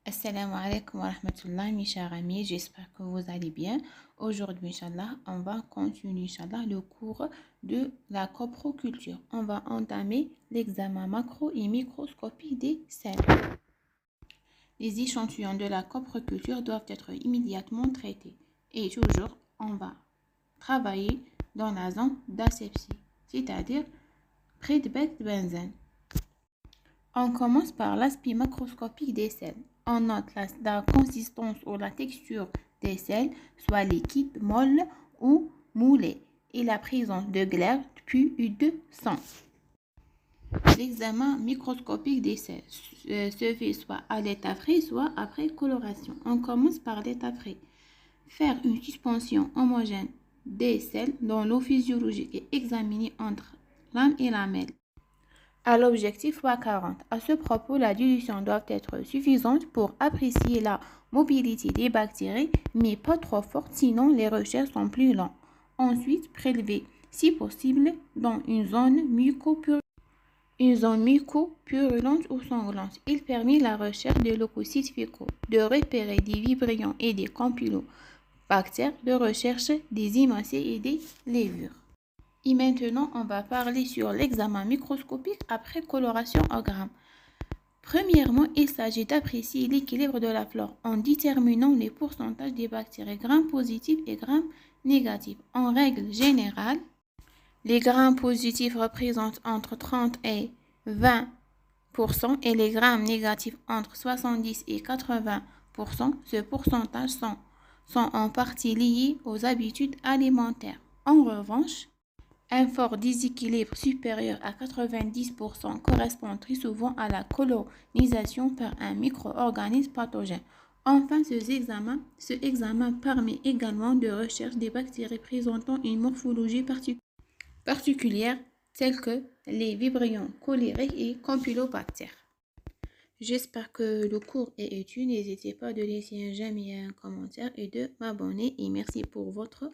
Assalamu alaikum wa rahmatullah, mes chers amis, j'espère que vous allez bien. Aujourd'hui, Inch'Allah, on va continuer, Inch'Allah, le cours de la coproculture. On va entamer l'examen macro et microscopique des sels. Les échantillons de la coproculture doivent être immédiatement traités. Et toujours, on va travailler dans la zone d'asepsie, c'est-à-dire près de bec de benzène. On commence par l'aspect macroscopique des sels. On note la consistance ou la texture des sels, soit liquide, molle ou moulée, et la présence de glaire puis de sang. L'examen microscopique des sels se fait soit à l'état frais, soit après coloration. On commence par l'état frais. Faire une suspension homogène des sels dans l'eau physiologique et examiner entre lame et lamelle. À l'objectif x40. À ce propos, la dilution doit être suffisante pour apprécier la mobilité des bactéries, mais pas trop forte, sinon les recherches sont plus lentes. Ensuite, prélever, si possible, dans une zone mucopurulente ou sanglante. Il permet la recherche de leucocytes fécaux, de repérer des vibrions et des campylobactères, de recherche des imacées et des levures. Et maintenant, on va parler sur l'examen microscopique après coloration au gramme. Premièrement, il s'agit d'apprécier l'équilibre de la flore en déterminant les pourcentages des bactéries gram positifs et gram négatifs. En règle générale, les grammes positifs représentent entre 30 et 20% et les grammes négatifs entre 70 et 80%. Ce pourcentage sont en partie liés aux habitudes alimentaires. En revanche, un fort déséquilibre supérieur à 90% correspond très souvent à la colonisation par un micro-organisme pathogène. Enfin, ce examen permet également de recherche des bactéries présentant une morphologie particulière, telles que les vibrions cholériques et campylobactères. J'espère que le cours est utile. N'hésitez pas de laisser un j'aime et un commentaire et de m'abonner. Et merci pour votre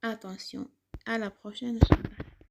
attention. À la prochaine.